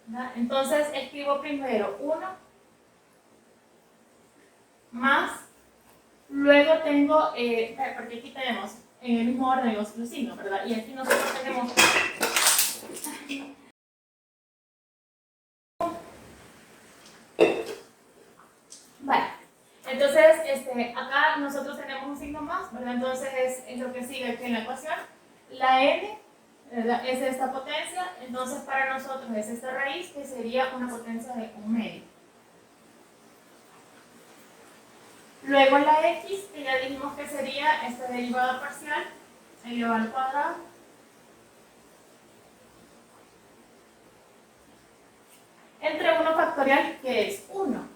¿Verdad? Entonces escribo primero 1 más, luego tengo, porque aquí tenemos en el mismo orden los signos, ¿verdad? Y aquí nosotros tenemos vale. Entonces, acá nosotros tenemos un signo más, ¿verdad? Entonces es lo que sigue aquí en la ecuación. La n, ¿verdad? Es esta potencia, entonces para nosotros es esta raíz que sería una potencia de 1/2. Luego la x, que ya dijimos que sería esta derivada parcial elevado al cuadrado. Entre 1 factorial, que es 1.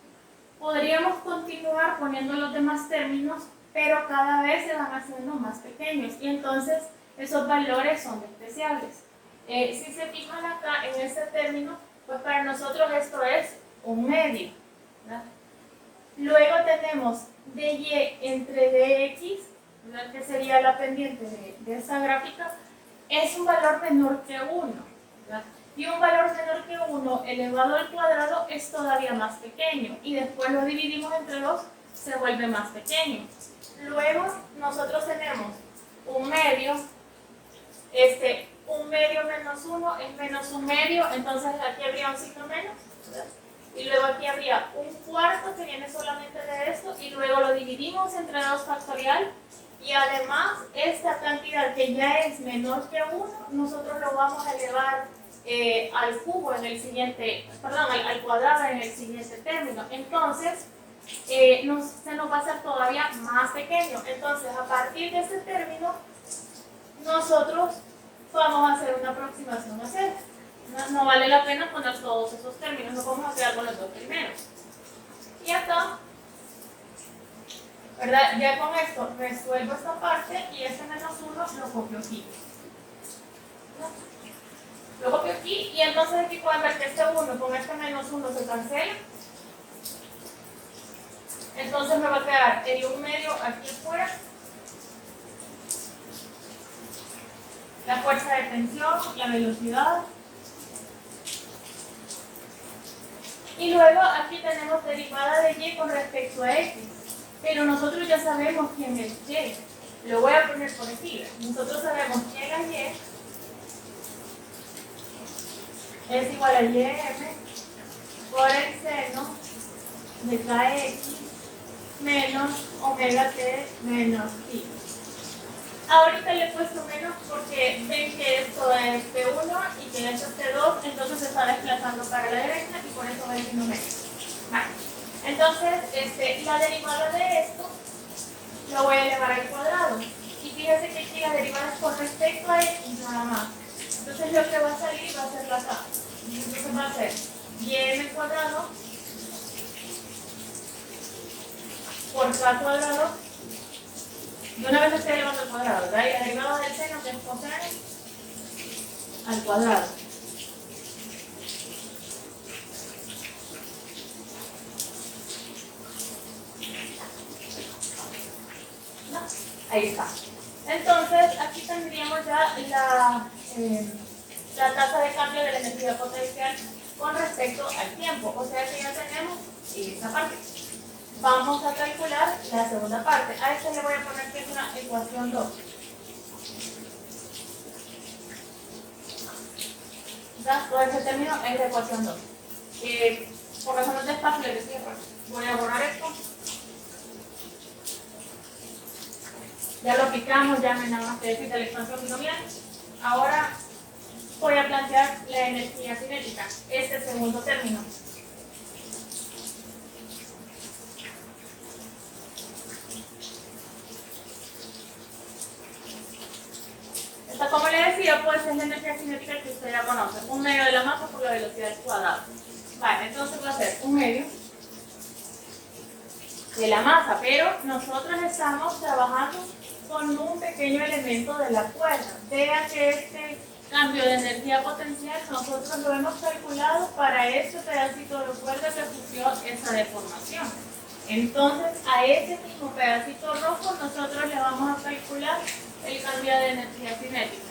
Podríamos continuar poniendo los demás términos, pero cada vez se van haciendo más pequeños y entonces esos valores son despreciables. Si se fijan acá en este término, pues para nosotros esto es 1/2, ¿verdad? Luego tenemos dy entre dx, ¿verdad? Que sería la pendiente de esa gráfica, es un valor menor que 1, ¿verdad? Y un valor menor que 1 elevado al cuadrado es todavía más pequeño. Y después lo dividimos entre 2, se vuelve más pequeño. Luego nosotros tenemos 1/2. 1/2 menos 1 es menos 1/2. Entonces aquí habría un signo menos, ¿verdad? Y luego aquí habría 1/4 que viene solamente de esto. Y luego lo dividimos entre 2 factorial. Y además esta cantidad que ya es menor que 1, nosotros lo vamos a elevar al cubo en el siguiente, perdón, al cuadrado en el siguiente término. Entonces, se nos va a hacer todavía más pequeño. Entonces, a partir de este término, nosotros vamos a hacer una aproximación a cero. No vale la pena poner todos esos términos, nos vamos a quedar con los dos primeros. Y acá, ¿verdad? Ya con esto resuelvo esta parte y este menos 1 lo copio aquí. Lo copio aquí y entonces aquí pueden ver que este 1 con este menos 1 se cancela. Entonces me va a quedar el 1 medio aquí afuera. La fuerza de tensión, la velocidad. Y luego aquí tenemos derivada de y con respecto a x. Pero nosotros ya sabemos quién es y. Lo voy a poner por aquí. Nosotros sabemos que la y es igual a ym por el seno de kx menos omega t menos i. Ahorita le he puesto menos porque ven que esto es T1 y que esto es T2, entonces se está desplazando para la derecha y por eso va diciendo menos. Vale. Entonces, la derivada de esto lo voy a elevar al cuadrado. Y fíjense que aquí la derivada es con respecto a x nada más. Entonces lo que va a salir va a ser la k. Entonces va a ser y cuadrado por k cuadrado. De una vez estoy elevando al cuadrado, ¿verdad? Y la derivada del seno, que es coseno, al cuadrado. ¿No? Ahí está. Entonces, aquí tendríamos ya la tasa de cambio de la energía potencial con respecto al tiempo. O sea que ya tenemos esta parte. Vamos a calcular la segunda parte. A esta le voy a poner que es una ecuación 2. Todo ese término es la ecuación 2. Por razones de espacio le decía, voy a borrar esto. Ya lo aplicamos, ya no hay nada más que decir de la expansión binomial. Ahora voy a plantear la energía cinética, este segundo término. Como le decía, pues es la energía cinética que usted ya conoce, un medio de la masa por la velocidad cuadrada. Vale, entonces va a ser un medio de la masa, pero nosotros estamos trabajando con un pequeño elemento de la cuerda. Vea que este cambio de energía potencial nosotros lo hemos calculado para este pedacito de cuerda que sufrió esa deformación. Entonces, a ese mismo pedacito rojo nosotros le vamos a calcular el cambio de energía cinética.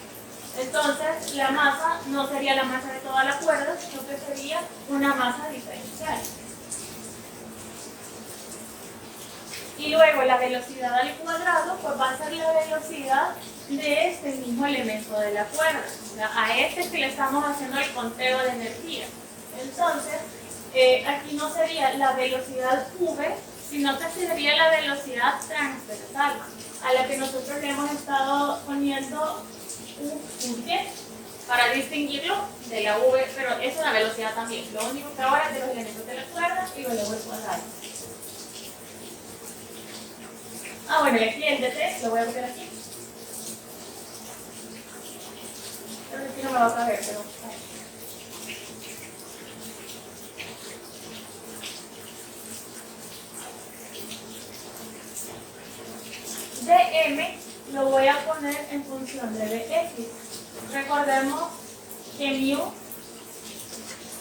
Entonces, la masa no sería la masa de toda la cuerda, sino que sería una masa diferencial. Y luego la velocidad al cuadrado, pues va a ser la velocidad de este mismo elemento de la cuerda. O sea, a este que le estamos haciendo el conteo de energía. Entonces, aquí no sería la velocidad v, sino que sería la velocidad transversal, a la que nosotros le hemos estado poniendo un pie para distinguirlo de la v, pero es una velocidad también. Lo único que ahora es de los elementos de la cuerda y lo elevo al cuadrado. Bueno, y aquí el dt lo voy a poner aquí. Creo que aquí no me va a caber, pero... dm lo voy a poner en función de dx. Recordemos que mu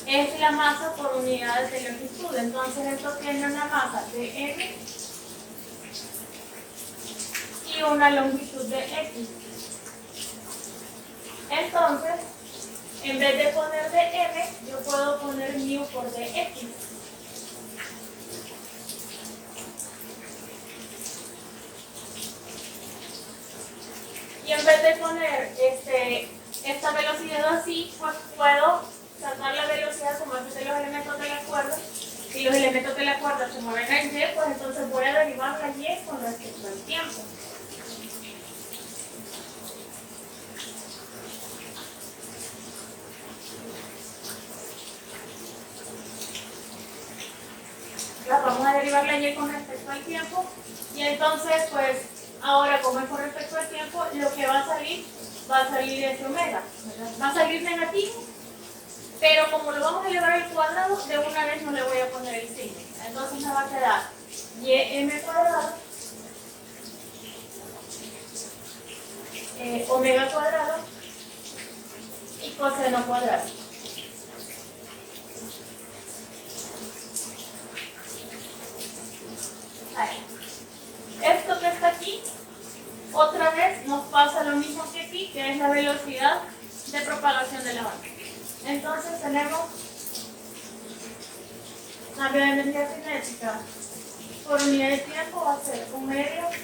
es la masa por unidades de longitud. Entonces esto tiene una masa de m y una longitud de x. Entonces, en vez de poner dm, yo puedo poner mu por dx. Y en vez de poner esta velocidad así, pues puedo sacar la velocidad como es de los elementos de la cuerda. Si los elementos de la cuerda se mueven en y, pues entonces voy a derivar la y con respecto al tiempo. Vamos a derivar la y con respecto al tiempo. Y entonces, pues, ahora como es con respecto al tiempo, lo que va a salir es omega, ¿verdad? Va a salir negativo, pero como lo vamos a elevar al cuadrado, de una vez no le voy a poner el signo. Entonces me va a quedar ym cuadrado, omega cuadrado y coseno cuadrado. Ahí. Esto que está aquí, otra vez nos pasa lo mismo que aquí, que es la velocidad de propagación de la onda. Entonces tenemos cambio de energía cinética por unidad de tiempo va a ser 1/2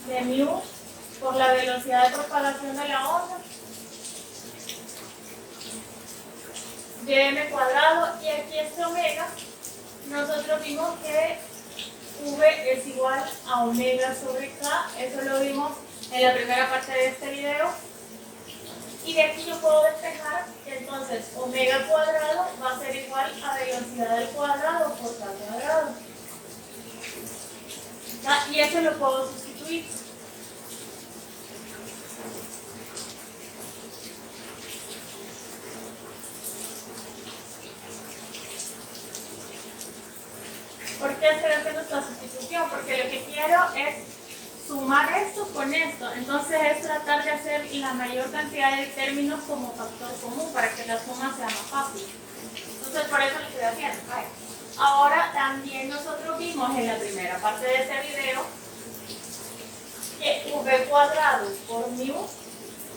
de mu por la velocidad de propagación de la onda de m cuadrado, y aquí este omega nosotros vimos que v es igual a omega sobre k, eso lo vimos en la primera parte de este video. Y de aquí yo puedo despejar que entonces omega cuadrado va a ser igual a velocidad del cuadrado por k cuadrado. Y eso lo puedo sustituir. ¿Por qué estoy haciendo esta sustitución? Porque lo que quiero es sumar esto con esto. Entonces es tratar de hacer la mayor cantidad de términos como factor común para que la suma sea más fácil. Entonces por eso lo estoy haciendo. Ahora también nosotros vimos en la primera parte de este video que v cuadrado por mu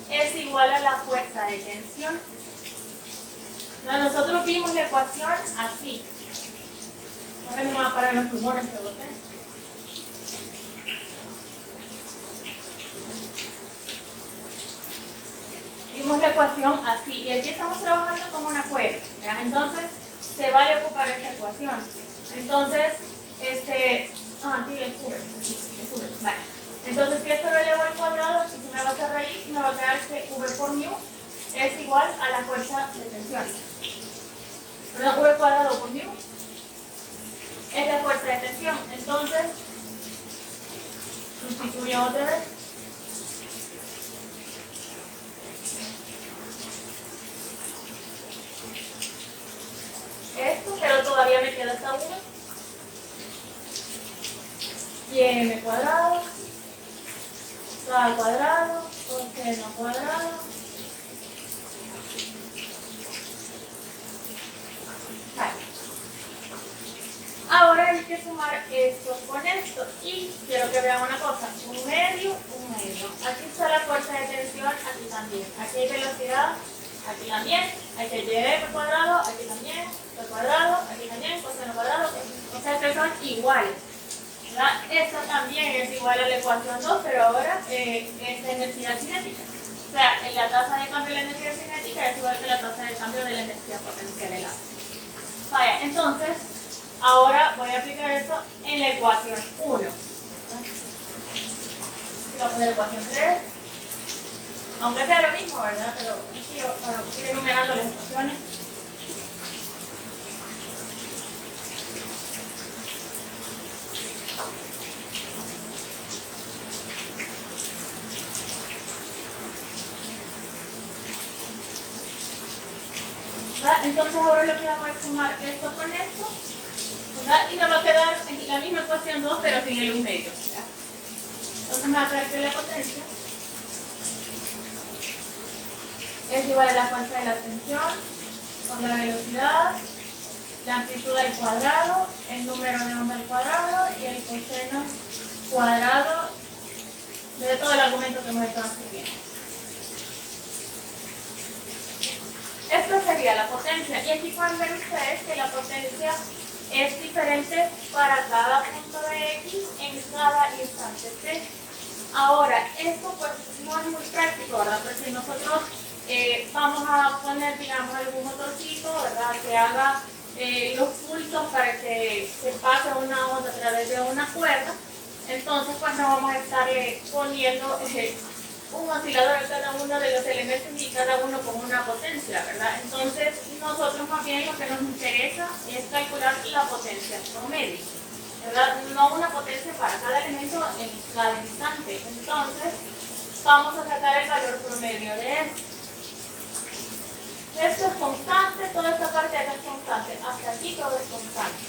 es igual a la fuerza de tensión. Nosotros vimos la ecuación así. Ahora me van a parar los pulmones que boté. Vimos la ecuación así, y aquí estamos trabajando como una cuerda, ¿ya? Entonces se vale ocupar esta ecuación. Entonces, aquí sube, vale. Entonces, si esto lo elevo al cuadrado, si se me va a hacer raíz, me va a quedar que v por mu es igual a la fuerza de tensión. Perdón, v cuadrado por mu es la fuerza de tensión. Entonces, sustituyo otra vez. Esto, pero todavía me queda esta 1. Y m cuadrado, k cuadrado, coseno cuadrado. Vale. Ahora hay que sumar esto con esto. Y quiero que vean una cosa, 1/2. Aquí está la fuerza de tensión, aquí también. Aquí hay velocidad, aquí también. Aquí hay m cuadrado, aquí también. K cuadrado, aquí también, coseno cuadrado. O sea que son iguales. ¿Verdad? Esta también es igual a la ecuación 2, pero ahora es energía cinética. O sea, la tasa de cambio de la energía cinética es igual que la tasa de cambio de la energía potencial del átomo. Vaya, entonces, ahora voy a aplicar esto en la ecuación 1. Voy a poner ecuación 3. Aunque sea lo mismo, ¿verdad? Pero quiero ir enumerando las ecuaciones. Entonces ahora lo que vamos a sumar esto con esto, ¿verdad? Y me va a quedar la misma ecuación 2, pero sin el 1/2. ¿verdad? Entonces me va a quedar que la potencia es igual a la fuerza de la tensión por la velocidad, la amplitud al cuadrado, el número de onda al cuadrado y el coseno cuadrado de todo el argumento que hemos estado escribiendo. Esto sería la potencia, y aquí pueden ver ustedes que la potencia es diferente para cada punto de X en cada instante T. Ahora, esto pues no es muy práctico, ¿verdad? Porque si nosotros vamos a poner, digamos, algún motorcito, ¿verdad? Que haga los pulsos para que se pase una onda a través de una cuerda, entonces pues no vamos a estar poniendo un oscilador en cada uno de los elementos y cada uno con una potencia, ¿verdad? Entonces nosotros más bien lo que nos interesa es calcular la potencia promedio, ¿verdad? No una potencia para cada elemento en cada instante. Entonces, vamos a sacar el valor promedio de esto. Esto es constante, toda esta parte de acá es constante, hasta aquí todo es constante,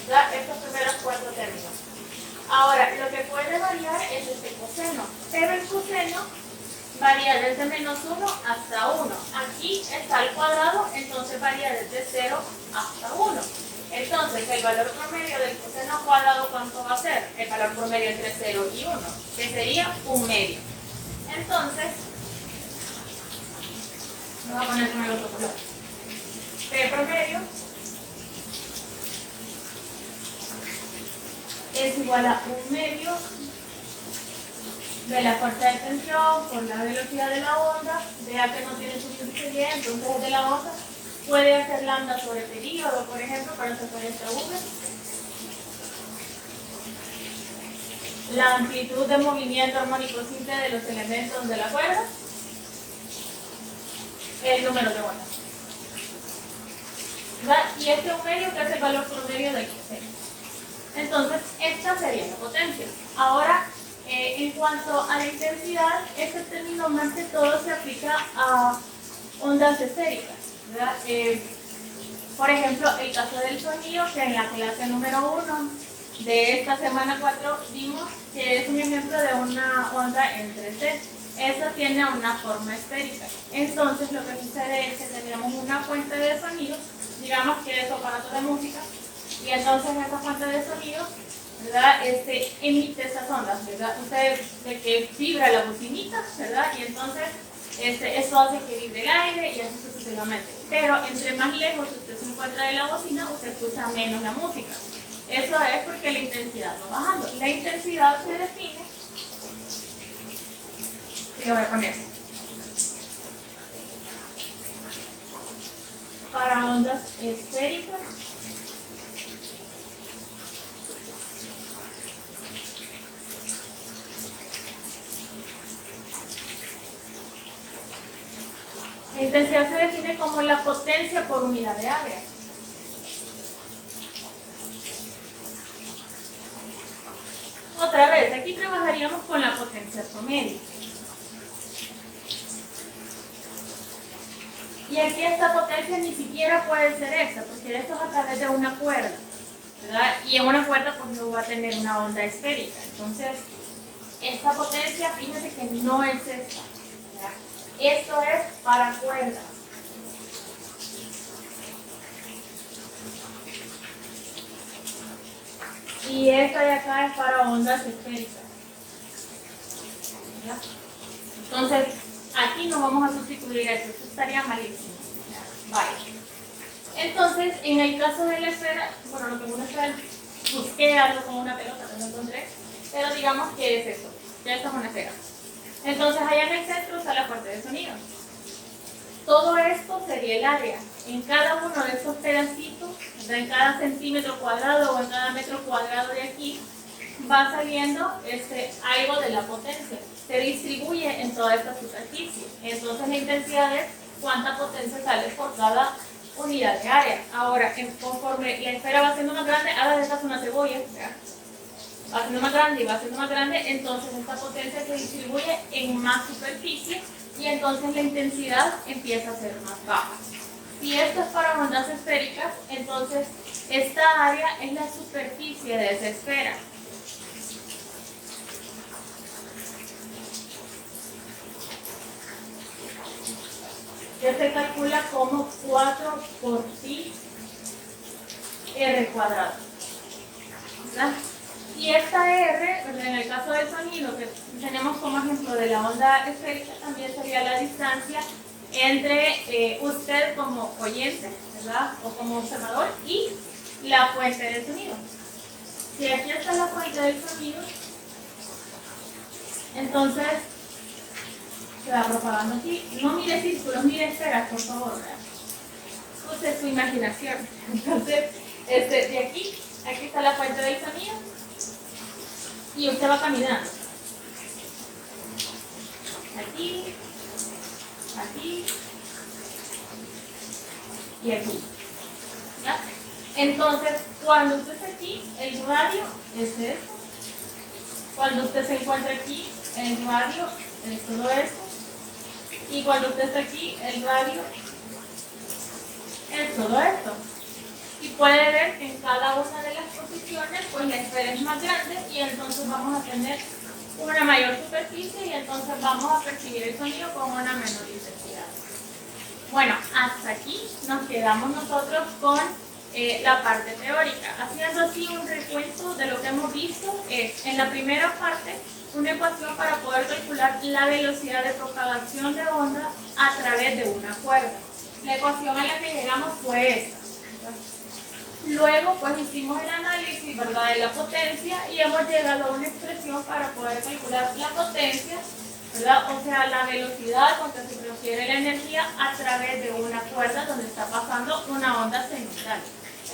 ¿verdad? Estos primeros 4 términos. Ahora, lo que puede variar es este coseno, pero el coseno varía desde -1 hasta 1. Aquí está al cuadrado, entonces varía desde 0 hasta 1. Entonces, el valor promedio del coseno cuadrado, ¿cuánto va a ser? El valor promedio entre 0 y 1, que sería 1/2. Entonces, me voy a poner con el otro color. P promedio es igual a 1/2 de la fuerza de tensión por la velocidad de la onda. Vea que no tiene su índice bien, entonces de la onda puede hacer lambda sobre periodo, por ejemplo, para sacar esta V. La amplitud de movimiento armónico simple de los elementos de la cuerda. El número de ondas. Y este 1/2 que es el valor promedio del coseno. Entonces, esta sería la potencia. Ahora, en cuanto a la intensidad, este término más que todo se aplica a ondas esféricas, ¿verdad? Por ejemplo, el caso del sonido, que en la clase número 1 de esta semana 4 vimos que es un ejemplo de una onda en 3D. Esta tiene una forma esférica. Entonces, lo que sucede es que tenemos una fuente de sonido, digamos que es su aparato de música, y entonces esa fuente de sonido, ¿verdad? Emite esas ondas, ¿verdad? Ustedes ve que vibra la bocinita, ¿verdad? Y entonces eso hace que vibre el aire y así sucesivamente. Pero entre más lejos usted se encuentra de la bocina, usted escucha menos la música. Eso es porque la intensidad va bajando. La intensidad se define, y lo voy a poner, para ondas esféricas. La intensidad se define como la potencia por unidad de área. Otra vez, aquí trabajaríamos con la potencia promedio. Y aquí esta potencia ni siquiera puede ser esta, porque esto es a través de una cuerda, ¿verdad? Y en una cuerda pues no va a tener una onda esférica. Entonces, esta potencia, fíjense que no es esta, ¿verdad? Esto es para cuerdas. Y esta de acá es para ondas esféricas, ¿verdad? Entonces, aquí no vamos a sustituir esto estaría malísimo. Vale. Entonces, en el caso de la esfera, bueno, lo que uno esfera, busqué algo como una pelota, que no encontré, pero digamos que es eso, ya esta es una esfera. Entonces, allá en el centro está la fuente de sonido. Todo esto sería el área. En cada uno de estos pedacitos, en cada centímetro cuadrado o en cada metro cuadrado de aquí, va saliendo algo de la potencia. Se distribuye en toda esta superficie. Entonces la intensidad es cuánta potencia sale por cada unidad de área. Ahora, conforme la esfera va siendo más grande, ahora esta es una cebolla, ¿verdad? Va siendo más grande y va siendo más grande, entonces esta potencia se distribuye en más superficie y entonces la intensidad empieza a ser más baja. Si esto es para ondas esféricas, entonces esta área es la superficie de esa esfera. Que se calcula como 4 por pi r cuadrado, ¿verdad? Y esta r, en el caso del sonido, que tenemos como ejemplo de la onda esférica, también sería la distancia entre usted como oyente, ¿verdad? O como observador y la fuente del sonido. Si aquí está la fuente del sonido, entonces se va propagando aquí. No mire círculos, mire esferas, por favor, ¿verdad? Use su imaginación. Entonces, de aquí está la fuente del sonido y usted va caminando. Aquí, aquí, y aquí. ¿Ya? Entonces, cuando usted está aquí, el radio es esto. Cuando usted se encuentra aquí, el radio es todo esto. Y cuando usted está aquí, el radio es todo esto. Y puede ver que en cada una de las posiciones, pues la esfera es más grande y entonces vamos a tener una mayor superficie y entonces vamos a percibir el sonido con una menor intensidad. Bueno, hasta aquí nos quedamos nosotros con la parte teórica. Haciendo así un recuento de lo que hemos visto es, en la primera parte, una ecuación para poder calcular la velocidad de propagación de onda a través de una cuerda. La ecuación a la que llegamos fue esta. Luego, pues hicimos el análisis, ¿verdad?, de la potencia y hemos llegado a una expresión para poder calcular la potencia, ¿verdad? O sea, la velocidad con que se transfiere la energía a través de una cuerda donde está pasando una onda cenital.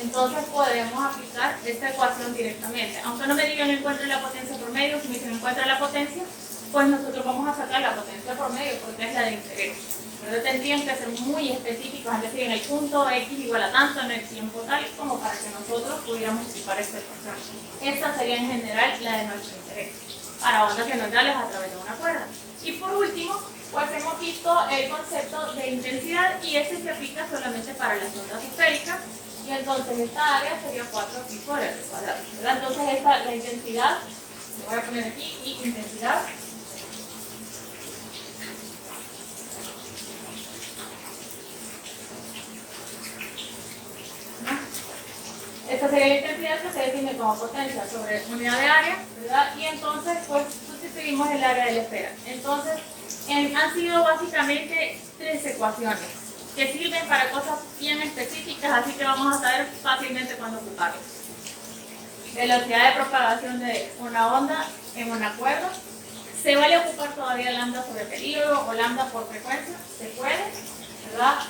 Entonces podemos aplicar esta ecuación directamente. Aunque no me digan encuentre la potencia por medio, si me dicen encuentra la potencia, pues nosotros vamos a sacar la potencia por medio porque es la de interés. Pero tendrían que ser muy específicos, es decir, en el punto X igual a tanto, en el tiempo tal, como para que nosotros pudiéramos ocupar esta ecuación. Esta sería en general la de nuestro interés, para ondas senoidales a través de una cuerda. Y por último, pues hemos visto el concepto de intensidad y este se aplica solamente para las ondas esféricas. Y entonces esta área sería 4 pi por r cuadrado, ¿verdad? Entonces esta, la intensidad, lo voy a poner aquí, y intensidad esta sería la intensidad que se define como potencia sobre unidad de área, ¿verdad? Y entonces, pues, sustituimos el área de la esfera. Entonces, han sido básicamente 3 ecuaciones que sirven para cosas bien específicas, así que vamos a saber fácilmente cuándo ocuparlas. Velocidad de propagación de una onda en una cuerda. ¿Se vale ocupar todavía lambda sobre período o lambda por frecuencia? Se puede, ¿verdad?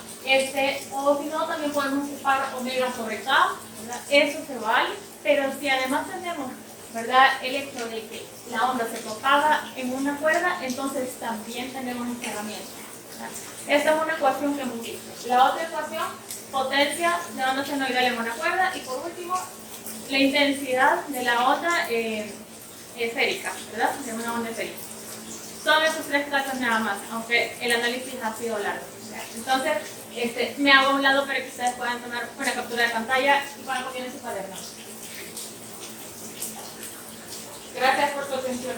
O si no, también podemos ocupar omega sobre K, ¿verdad? Eso se vale, pero si además tenemos, ¿verdad?, el hecho de que la onda se propaga en una cuerda, entonces también tenemos esta herramienta, ¿verdad? Esta es una ecuación que hemos visto. La otra ecuación, potencia de onda senoidal en una cuerda, y por último, la intensidad de la onda esférica, ¿verdad? De una onda esférica. Son esos 3 casos nada más, aunque el análisis ha sido largo. Entonces, me hago a un lado para que ustedes puedan tomar una captura de pantalla y puedan copiar en su cuaderno. Gracias por su atención.